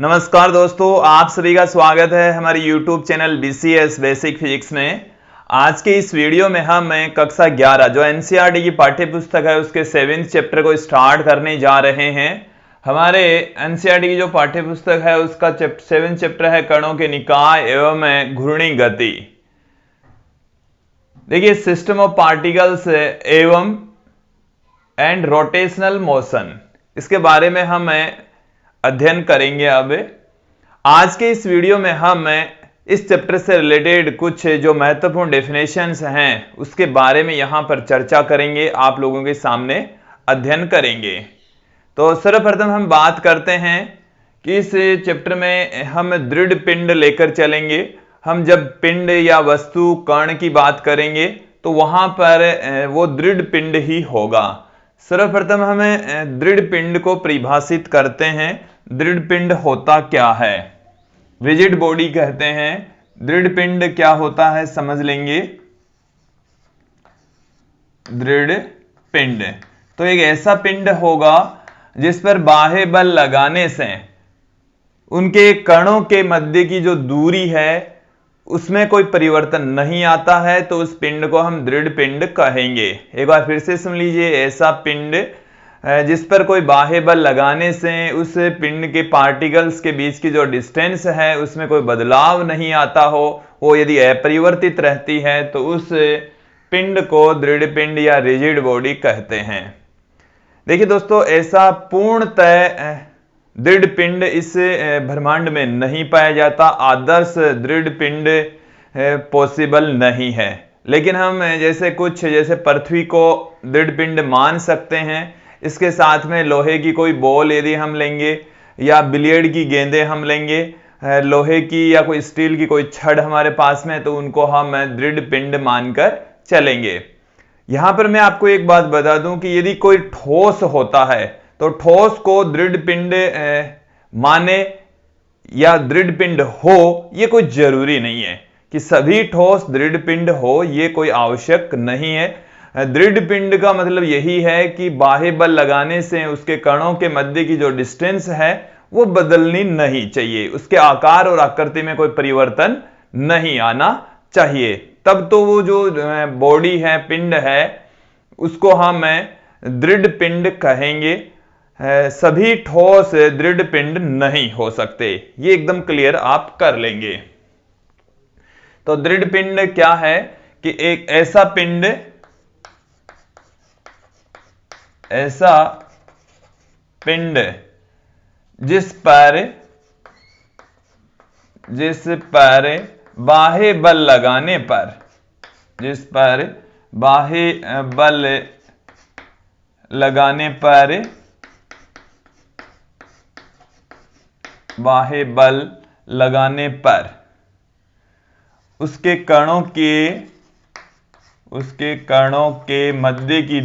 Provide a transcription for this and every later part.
नमस्कार दोस्तों, आप सभी का स्वागत है हमारे YouTube channel BCS basic physics में। आज के इस वीडियो में हम कक्षा 11 जो NCERT की पाठ्य पुस्तक है उसके 7th चैप्टर को स्टार्ट करने जा रहे हैं। हमारे NCERT की जो पाठ्य पुस्तक है उसका 7th चैप्टर है कणों के निकाय एवं घूर्णी गति। देखिए, सिस्टम ऑफ पार्टिकल्स एवं एंड रोटेशनल मोशन, इसके बारे में हम अध्ययन करेंगे। अब आज के इस वीडियो में हम इस चैप्टर से रिलेटेड कुछ जो महत्वपूर्ण डेफिनेशंस हैं उसके बारे में यहां पर चर्चा करेंगे, आप लोगों के सामने अध्ययन करेंगे। तो सर्वप्रथम हम बात करते हैं कि इस चैप्टर में हम दृढ़ पिंड लेकर चलेंगे। हम जब पिंड या वस्तु कण की बात करेंगे तो वहां पर वो दृढ़ पिंड ही होगा। सर्वप्रथम हमें दृढ़ पिंड को परिभाषित करते हैं। दृढ़ पिंड होता क्या है? रिजिड बॉडी कहते हैं। दृढ़ पिंड क्या होता है समझ लेंगे। दृढ़ पिंड तो एक ऐसा पिंड होगा जिस पर बाह्य बल लगाने से उनके कणों के मध्य की जो दूरी है उसमें कोई परिवर्तन नहीं आता है, तो उस पिंड को हम दृढ़ पिंड कहेंगे। एक बार फिर से सुन लीजिए, ऐसा पिंड जिस पर कोई बाह्य बल लगाने से उस पिंड के पार्टिकल्स के बीच की जो डिस्टेंस है उसमें कोई बदलाव नहीं आता हो, वो यदि अपरिवर्तित रहती है तो उस पिंड को दृढ़ पिंड या रिजिड बॉडी कहते हैं। देखिए दोस्तों, ऐसा पूर्णतः दृढ़ पिंड इस ब्रह्मांड में नहीं पाया जाता। आदर्श दृढ़ पिंड पॉसिबल नहीं है, लेकिन हम जैसे पृथ्वी को दृढ़ पिंड मान सकते हैं। इसके साथ में लोहे की कोई बॉल यदि हम लेंगे या बिलियर्ड की गेंदें हम लेंगे, लोहे की या कोई स्टील की कोई छड़ हमारे पास में, तो उनको हम दृढ़ पिंड मानकर चलेंगे। यहां पर मैं आपको एक बात बता दूं कि यदि कोई ठोस होता है तो ठोस को दृढ़ पिंड माने या दृढ़ पिंड हो, यह कोई जरूरी नहीं है कि सभी ठोस दृढ़ पिंड हो, यह कोई आवश्यक नहीं है। दृढ़ पिंड का मतलब यही है कि बाह्य बल लगाने से उसके कणों के मध्य की जो डिस्टेंस है वो बदलनी नहीं चाहिए, उसके आकार और आकृति में कोई परिवर्तन नहीं आना चाहिए, तब तो वो जो बॉडी है, पिंड है, उसको हम दृढ़ पिंड कहेंगे। सभी ठोस दृढ़ पिंड नहीं हो सकते, ये एकदम क्लियर आप कर लेंगे। तो दृढ़ पिंड क्या है कि एक ऐसा पिंड जिस पर बाह्य बल लगाने पर उसके कणों के मध्य की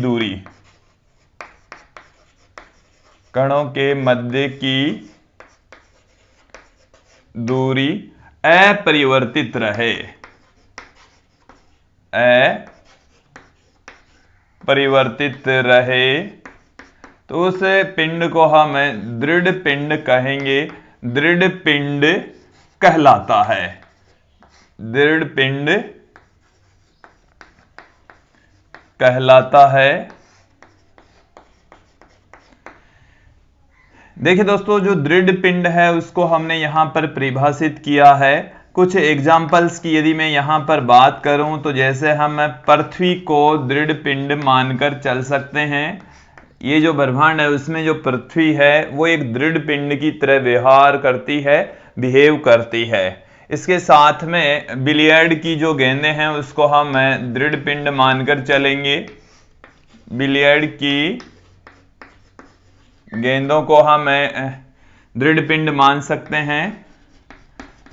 दूरी अपरिवर्तित रहे तो उस पिंड को हम दृढ़ पिंड कहेंगे। दृढ़ पिंड कहलाता है। दृढ़ पिंड कहलाता है। देखिए दोस्तों, जो दृढ़ पिंड है उसको हमने यहां पर परिभाषित किया है। कुछ एग्जाम्पल्स की यदि मैं यहां पर बात करूं तो जैसे हम पृथ्वी को दृढ़ पिंड मानकर चल सकते हैं। ये जो ब्रह्मांड है उसमें जो पृथ्वी है वो एक दृढ़ पिंड की तरह बिहेव करती है। इसके साथ में बिलियर्ड की जो गेंदें हैं उसको हम दृढ़ पिंड मानकर चलेंगे। बिलियर्ड की गेंदों को हम दृढ़ पिंड मान सकते हैं।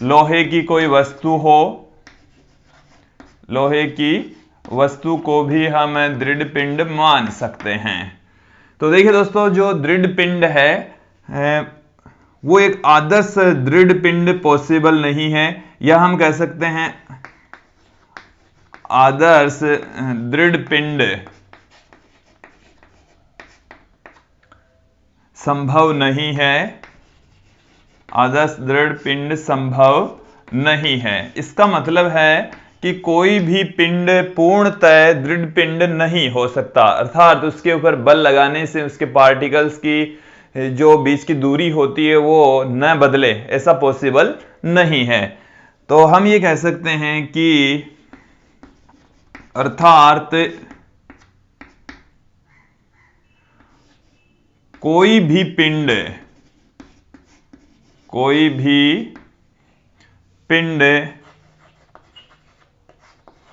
लोहे की कोई वस्तु हो, लोहे की वस्तु को भी हम दृढ़ पिंड मान सकते हैं। तो देखिए दोस्तों, जो दृढ़ पिंड है वो एक आदर्श दृढ़ पिंड पॉसिबल नहीं है, या हम कह सकते हैं आदर्श दृढ़ पिंड संभव नहीं है। आदर्श दृढ़ पिंड संभव नहीं है। इसका मतलब है कि कोई भी पिंड पूर्णतः दृढ़ पिंड नहीं हो सकता, अर्थात उसके ऊपर बल लगाने से उसके पार्टिकल्स की जो बीच की दूरी होती है वो न बदले, ऐसा पॉसिबल नहीं है। तो हम ये कह सकते हैं कि अर्थात कोई भी पिंड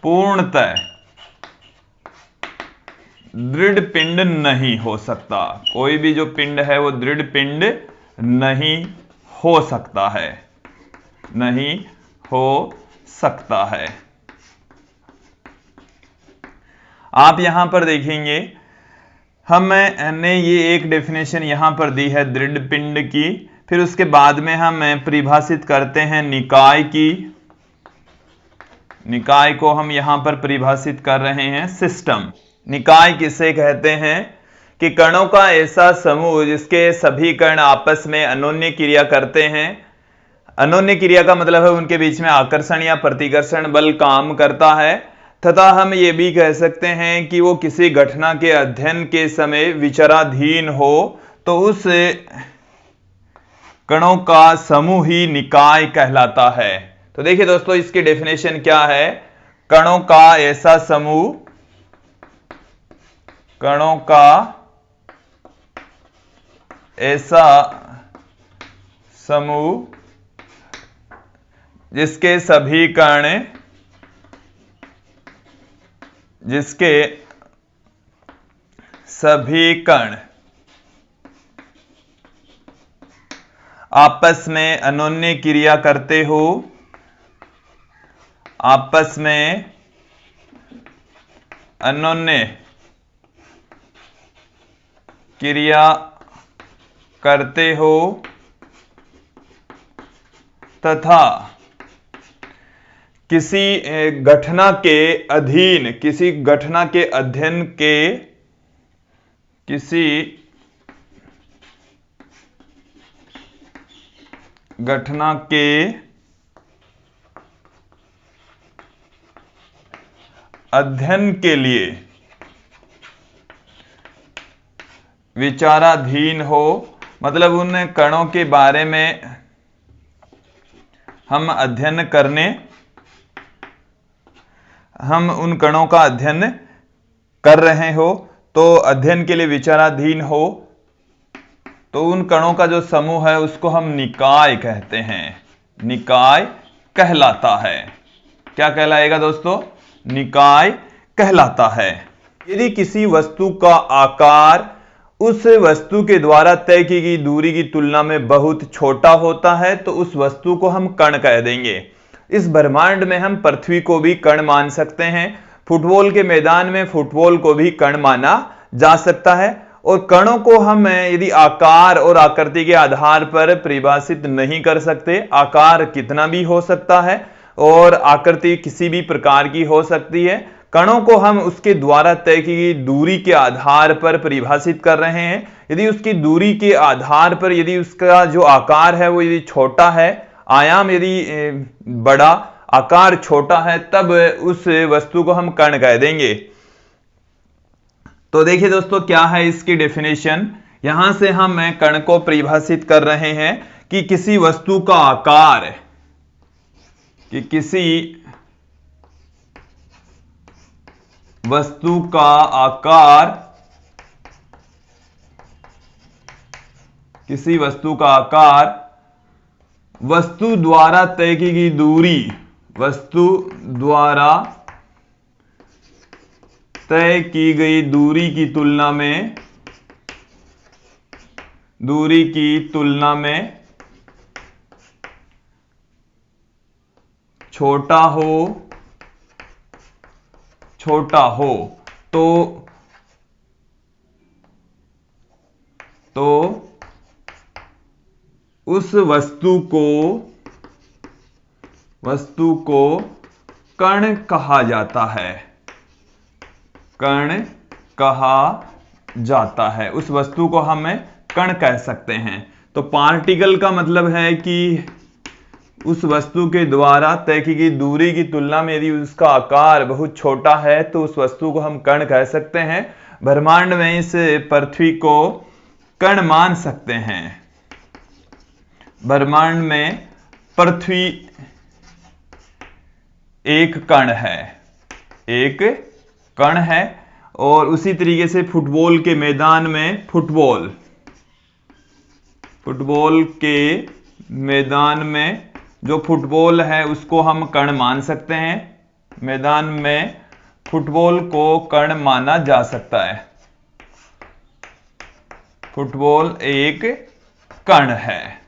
पूर्णतः दृढ़ पिंड नहीं हो सकता। कोई भी जो पिंड है वो दृढ़ पिंड नहीं हो सकता है, नहीं हो सकता है। आप यहां पर देखेंगे हमने ये एक डेफिनेशन यहां पर दी है दृढ़ पिंड की, फिर उसके बाद में हम परिभाषित करते हैं निकाय की। निकाय को हम यहां पर परिभाषित कर रहे हैं सिस्टम। निकाय किसे कहते हैं कि कणों का ऐसा समूह जिसके सभी कण आपस में अनोन्य क्रिया करते हैं। अनोन्य क्रिया का मतलब है उनके बीच में आकर्षण या प्रतिकर्षण बल काम करता है, तथा हम ये भी कह सकते हैं कि वो किसी घटना के अध्ययन के समय विचाराधीन हो, तो उस कणों का समूह ही निकाय कहलाता है। तो देखिए दोस्तों, इसकी डेफिनेशन क्या है। कणों का ऐसा समूह, कणों का ऐसा समूह जिसके सभी कण आपस में अनोन्य क्रिया करते हो, आपस में अनोन्य क्रिया करते हो तथा किसी घटना के अधीन, किसी घटना के अध्ययन के, किसी घटना के अध्ययन के लिए विचाराधीन हो, मतलब उन कणों के बारे में हम उन कणों का अध्ययन कर रहे हो, तो अध्ययन के लिए विचाराधीन हो, तो उन कणों का जो समूह है उसको हम निकाय कहते हैं, निकाय कहलाता है। क्या कहलाएगा दोस्तों? निकाय कहलाता है। यदि किसी वस्तु का आकार उस वस्तु के द्वारा तय की गई दूरी की तुलना में बहुत छोटा होता है तो उस वस्तु को हम कण कह देंगे। इस ब्रह्मांड में हम पृथ्वी को भी कण मान सकते हैं, फुटबॉल के मैदान में फुटबॉल को भी कण माना जा सकता है। और कणों को हम यदि आकार और आकृति के आधार पर परिभाषित नहीं कर सकते, आकार कितना भी हो सकता है और आकृति किसी भी प्रकार की हो सकती है, कणों को हम उसके द्वारा तय की गई दूरी के आधार पर परिभाषित कर रहे हैं। यदि उसकी दूरी के आधार पर यदि उसका जो आकार है वो यदि छोटा है, आयाम यदि बड़ा, आकार छोटा है, तब उस वस्तु को हम कण कह देंगे। तो देखिए दोस्तों, क्या है इसकी डेफिनेशन। यहां से हम कण को परिभाषित कर रहे हैं कि किसी वस्तु का आकार, कि किसी वस्तु का आकार, किसी वस्तु का आकार वस्तु द्वारा तय की गई दूरी, वस्तु द्वारा तय की गई दूरी की तुलना में छोटा हो तो उस वस्तु को कण कहा जाता है, कण कहा जाता है। उस वस्तु को हम कण कह सकते हैं। तो पार्टिकल का मतलब है कि उस वस्तु के द्वारा तय की गई दूरी की तुलना में यदि उसका आकार बहुत छोटा है तो उस वस्तु को हम कण कह सकते हैं। ब्रह्मांड में इस पृथ्वी को कण मान सकते हैं। ब्रह्मांड में पृथ्वी एक कण है, एक कण है। और उसी तरीके से फुटबॉल के मैदान में फुटबॉल के मैदान में जो फुटबॉल है उसको हम कण मान सकते हैं। मैदान में फुटबॉल को कण माना जा सकता है। फुटबॉल एक कण है,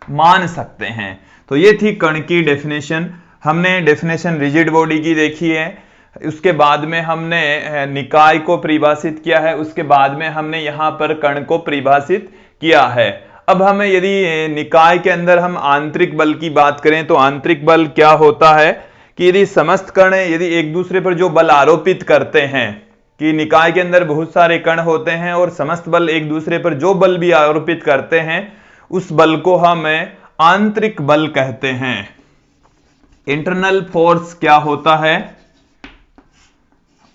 मान सकते हैं। तो ये थी कण की डेफिनेशन। हमने डेफिनेशन रिजिड बॉडी की देखी है, उसके बाद में हमने निकाय को परिभाषित किया है, उसके बाद में हमने यहां पर कण को परिभाषित किया है। अब हमें यदि निकाय के अंदर हम आंतरिक बल की बात करें तो आंतरिक बल क्या होता है कि यदि समस्त कण यदि एक दूसरे पर जो बल आरोपित करते हैं, कि निकाय के अंदर बहुत सारे कण होते हैं और समस्त बल एक दूसरे पर जो बल भी आरोपित करते हैं उस बल को हम आंतरिक बल कहते हैं। इंटरनल फोर्स क्या होता है?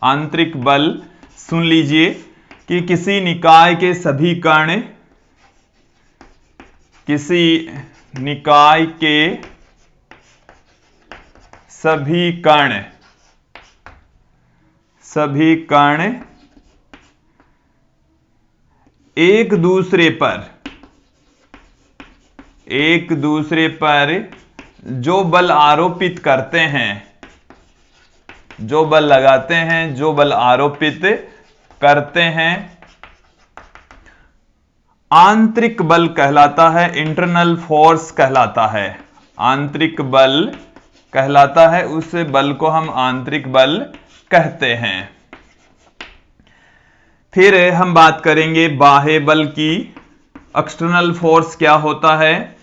आंतरिक बल, सुन लीजिए कि किसी निकाय के सभी कण, किसी निकाय के सभी कण एक दूसरे पर जो बल आरोपित करते हैं, जो बल लगाते हैं, जो बल आरोपित करते हैं, आंतरिक बल कहलाता है, इंटरनल फोर्स कहलाता है। आंतरिक बल कहलाता है, उस बल को हम आंतरिक बल कहते हैं। फिर हम बात करेंगे बाह्य बल की। एक्सटर्नल फोर्स क्या होता है?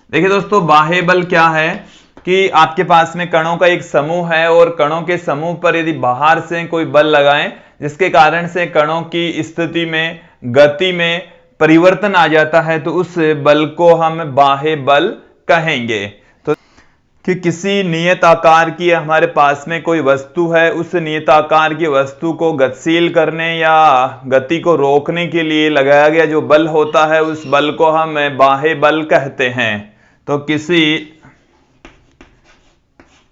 देखिए दोस्तों, बाह्य बल क्या है कि आपके पास में कणों का एक समूह है और कणों के समूह पर यदि बाहर से कोई बल लगाएं जिसके कारण से कणों की स्थिति में, गति में परिवर्तन आ जाता है तो उस बल को हम बाह्य बल कहेंगे। तो कि किसी नियत आकार की हमारे पास में कोई वस्तु है, उस नियत आकार की वस्तु को गतिशील करने या गति को रोकने के लिए लगाया गया जो बल होता है उस बल को हम बाह्य बल कहते हैं। तो किसी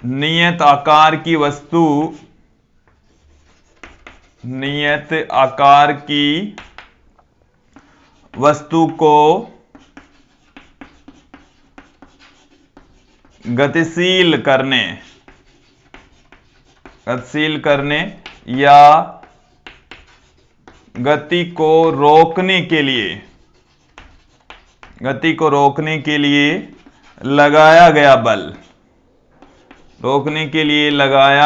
नियत आकार की वस्तु को गतिशील करने या गति को रोकने के लिए लगाया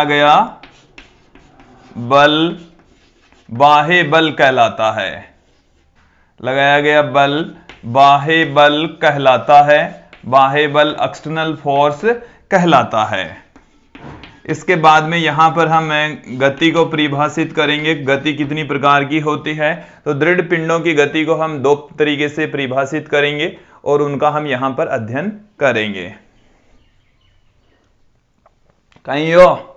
गया बल बाह्य बल कहलाता है। लगाया गया बल बाह्य बल कहलाता है। बाह्य बल एक्सटर्नल फोर्स कहलाता है। इसके बाद में यहां पर हम गति को परिभाषित करेंगे। गति कितनी प्रकार की होती है? तो दृढ़ पिंडों की गति को हम दो तरीके से परिभाषित करेंगे और उनका हम यहां पर अध्ययन करेंगे। कहीं हो?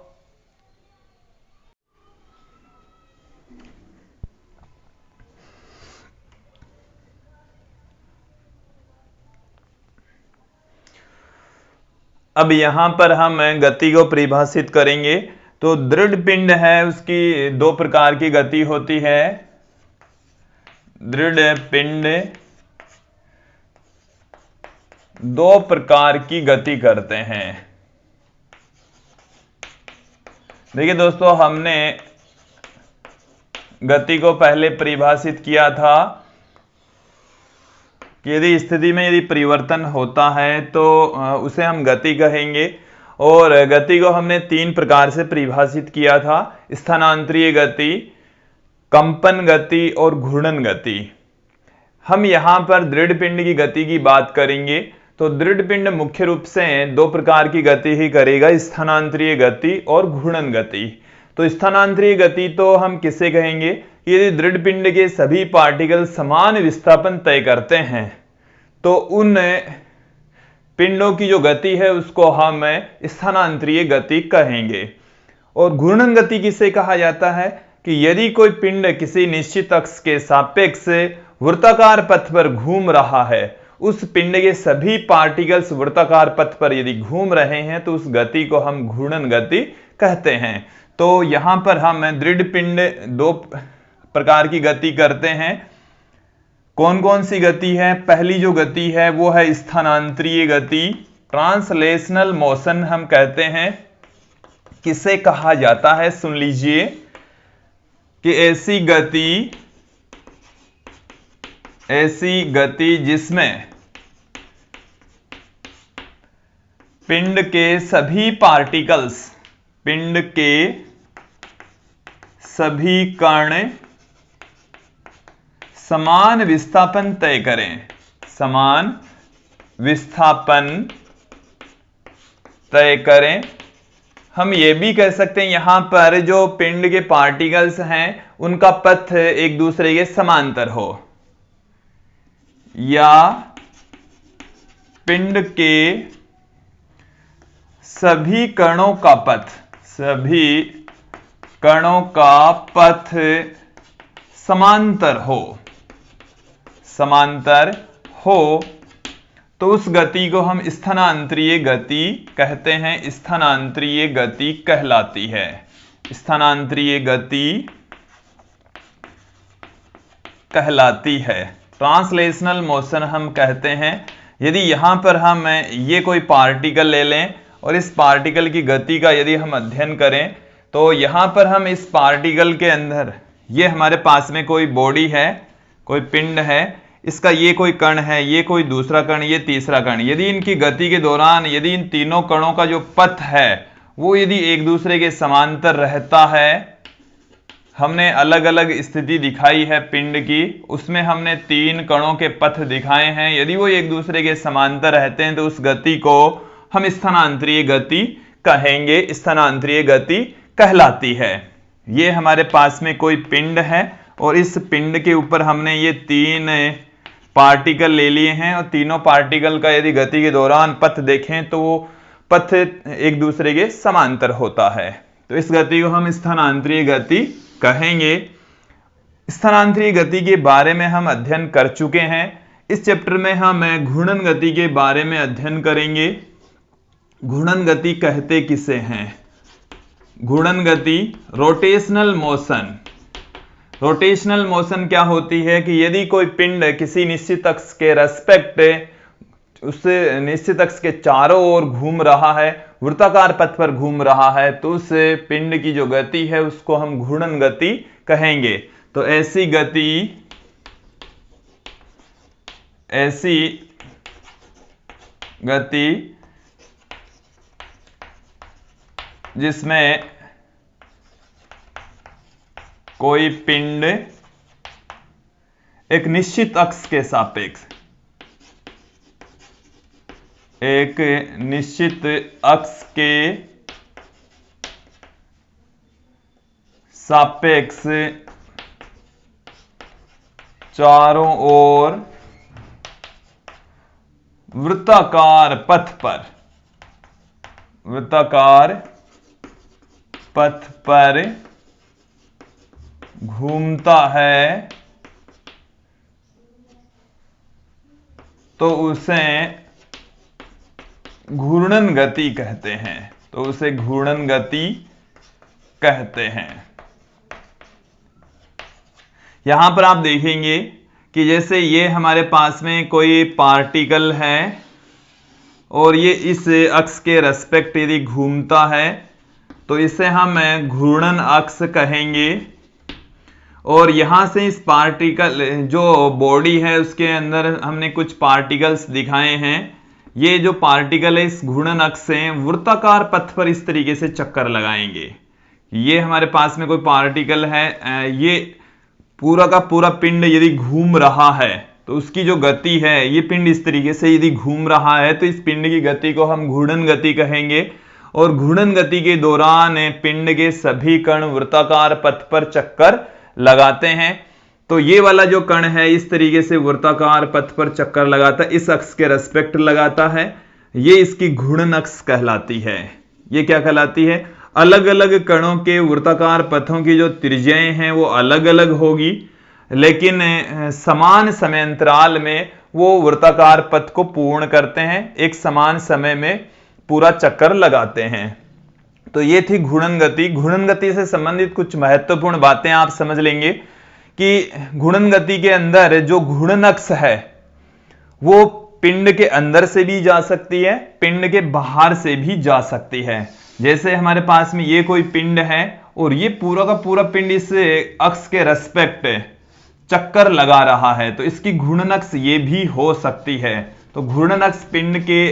अब यहां पर हम गति को परिभाषित करेंगे। तो दृढ़ पिंड है, उसकी दो प्रकार की गति होती है। दृढ़ पिंड दो प्रकार की गति करते हैं। देखिए दोस्तों, हमने गति को पहले परिभाषित किया था कि यदि स्थिति में यदि परिवर्तन होता है तो उसे हम गति कहेंगे। और गति को हमने तीन प्रकार से परिभाषित किया था: स्थानांतरीय गति, कंपन गति और घूर्णन गति। हम यहां पर दृढ़ पिंड की गति की बात करेंगे। तो दृढ़ पिंड मुख्य रूप से दो प्रकार की गति ही करेगा: स्थानांतरीय गति और घूर्णन गति। तो स्थानांतरीय गति तो हम किसे कहेंगे? यदि दृढ़ पिंड के सभी पार्टिकल समान विस्थापन तय करते हैं तो उन पिंडों की जो गति है उसको हम स्थानांतरीय गति कहेंगे। और घूर्णन गति किसे कहा जाता है कि यदि कोई पिंड किसी निश्चित अक्ष के सापेक्ष वृत्ताकार पथ पर घूम रहा है, उस पिंड के सभी पार्टिकल्स वृत्ताकार पथ पर यदि घूम रहे हैं तो उस गति को हम घूर्णन गति कहते हैं। तो यहां पर हम दृढ़ पिंड दो प्रकार की गति करते हैं। कौन कौन सी गति है? पहली जो गति है वो है स्थानांतरीय गति, ट्रांसलेशनल मोशन हम कहते हैं। किसे कहा जाता है? सुन लीजिए कि ऐसी गति जिसमें पिंड के सभी पार्टिकल्स, पिंड के सभी कण समान विस्थापन तय करें, समान विस्थापन तय करें। हम ये भी कह सकते हैं यहां पर जो पिंड के पार्टिकल्स हैं उनका पथ एक दूसरे के समांतर हो, या पिंड के सभी कणों का पथ समांतर हो, तो उस गति को हम स्थानांतरीय गति कहते हैं, स्थानांतरीय गति कहलाती है। स्थानांतरीय गति कहलाती है, ट्रांसलेशनल मोशन हम कहते हैं। यदि यहां पर हम ये कोई पार्टिकल ले लें और इस पार्टिकल की गति का यदि हम अध्ययन करें, तो यहां पर हम इस पार्टिकल के अंदर, ये हमारे पास में कोई बॉडी है, कोई पिंड है, इसका ये कोई कण है, ये कोई दूसरा कण, ये तीसरा कण, यदि इनकी गति के दौरान यदि इन तीनों कणों का जो पथ है वो यदि एक दूसरे के समांतर रहता है, हमने अलग अलग स्थिति दिखाई है पिंड की, उसमें हमने 3 कणों के पथ दिखाए हैं, यदि वो एक दूसरे के समांतर रहते हैं तो उस गति को हम स्थानांतरीय गति कहेंगे, स्थानांतरीय गति कहलाती है। ये हमारे पास में कोई पिंड है और इस पिंड के ऊपर हमने ये 3 पार्टिकल ले लिए हैं और तीनों पार्टिकल का यदि गति के दौरान पथ देखें तो वो पथ एक दूसरे के समांतर होता है, तो इस गति को हम स्थानांतरीय गति कहेंगे। स्थानांतरीय गति के बारे में हम अध्ययन कर चुके हैं। इस चैप्टर में हम घूर्णन गति के बारे में अध्ययन करेंगे। घूर्णन गति कहते किसे हैं? घूर्णन गति, रोटेशनल मोशन। रोटेशनल मोशन क्या होती है कि यदि कोई पिंड किसी निश्चित अक्ष के रेस्पेक्ट उस निश्चित अक्ष के चारों ओर घूम रहा है, वृत्ताकार पथ पर घूम रहा है, तो उस पिंड की जो गति है उसको हम घूर्णन गति कहेंगे। तो ऐसी गति जिसमें कोई पिंड एक निश्चित अक्ष के सापेक्ष, एक निश्चित अक्ष के सापेक्ष चारों ओर वृत्ताकार पथ पर घूमता है, तो उसे घूर्णन गति कहते हैं, तो उसे घूर्णन गति कहते हैं। यहां पर आप देखेंगे कि जैसे ये हमारे पास में कोई पार्टिकल है और ये इस अक्ष के रेस्पेक्ट यदि घूमता है तो इसे हम घूर्णन अक्ष कहेंगे। और यहां से इस पार्टिकल जो बॉडी है उसके अंदर हमने कुछ पार्टिकल्स दिखाए हैं। ये जो पार्टिकल है इस घूर्णन अक्ष से वृत्ताकार पथ पर इस तरीके से चक्कर लगाएंगे। ये हमारे पास में कोई पार्टिकल है, ये पूरा का पूरा पिंड यदि घूम रहा है तो उसकी जो गति है, ये पिंड इस तरीके से यदि घूम रहा है तो इस पिंड की गति को हम घूर्णन गति कहेंगे। और घूर्णन गति के दौरान पिंड के सभी कण वृत्ताकार पथ पर चक्कर लगाते हैं। तो ये वाला जो कण है इस तरीके से वृत्ताकार पथ पर चक्कर लगाता है, इस अक्ष के रेस्पेक्ट लगाता है, ये इसकी घूर्णन अक्ष कहलाती है। ये क्या कहलाती है? अलग अलग कणों के वृत्ताकार पथों की जो त्रिज्याएं हैं वो अलग अलग होगी, लेकिन समान समय अंतराल में वो वृत्ताकार पथ को पूर्ण करते हैं, एक समान समय में पूरा चक्कर लगाते हैं। तो ये थी घूर्णन गति। घूर्णन गति से संबंधित कुछ महत्वपूर्ण बातें आप समझ लेंगे कि घूर्णन गति के अंदर जो घूर्णन अक्ष है वो पिंड के अंदर से भी जा सकती है, पिंड के बाहर से भी जा सकती है। जैसे हमारे पास में ये कोई पिंड है और ये पूरा का पूरा पिंड इस अक्ष के रेस्पेक्ट चक्कर लगा रहा है, तो इसकी घूर्णन अक्ष ये भी हो सकती है। तो घूर्णन अक्ष पिंड के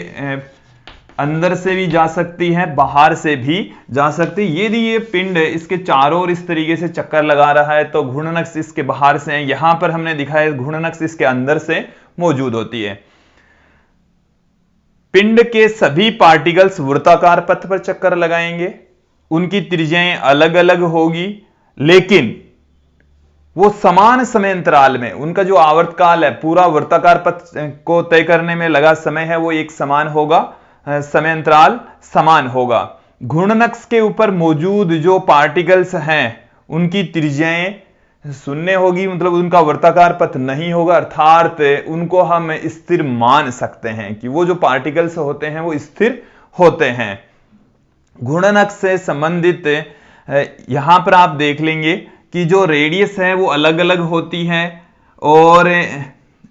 अंदर से भी जा सकती है, बाहर से भी जा सकती है। यदि ये पिंड इसके चारों ओर इस तरीके से चक्कर लगा रहा है तो घूर्णन अक्ष इसके बाहर से है। यहां पर हमने दिखाया घूर्णन अक्ष इसके अंदर से मौजूद होती है। पिंड के सभी पार्टिकल्स वृत्ताकार पथ पर चक्कर लगाएंगे, उनकी त्रिज्याएं अलग अलग होगी, लेकिन वो समान समय अंतराल में, उनका जो आवर्तकाल है पूरा वृत्ताकार पथ को तय करने में लगा समय है वो एक समान होगा, समय अंतराल समान होगा। घूर्णन अक्ष के ऊपर मौजूद जो पार्टिकल्स हैं उनकी त्रिज्याएं शून्य होगी, मतलब उनका वृत्ताकार पथ नहीं होगा, अर्थात उनको हम स्थिर मान सकते हैं कि वो जो पार्टिकल्स होते हैं वो स्थिर होते हैं। घूर्णन अक्ष से संबंधित यहां पर आप देख लेंगे कि जो रेडियस है वो अलग अलग होती है और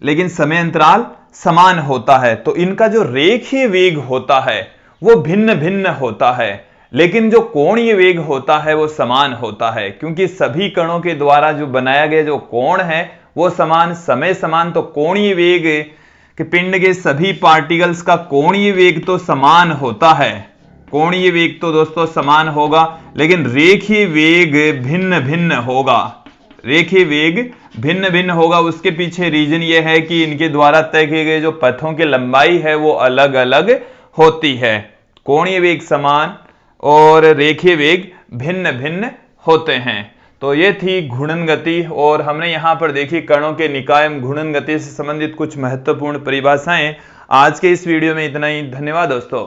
लेकिन समय अंतराल समान होता है। तो इनका जो रेखीय वेग होता है वो भिन्न भिन्न होता है, लेकिन जो कोणीय वेग होता है वो समान होता है, क्योंकि सभी कणों के द्वारा जो बनाया गया जो कोण है वो समान, समय समान। तो कोणीय वेग के पिंड के सभी पार्टिकल्स का कोणीय वेग तो समान होता है, कोणीय वेग तो दोस्तों समान होगा, लेकिन रेखीय वेग भिन्न भिन्न होगा, रेखीय वेग भिन्न भिन्न होगा। उसके पीछे रीजन ये है कि इनके द्वारा तय किए गए जो पथों की लंबाई है वो अलग अलग होती है। कोणीय वेग समान और रेखीय वेग भिन्न भिन्न होते हैं। तो ये थी घूर्णन गति, और हमने यहां पर देखी कणों के निकाय घूर्णन गति से संबंधित कुछ महत्वपूर्ण परिभाषाएं। आज के इस वीडियो में इतना ही। धन्यवाद दोस्तों।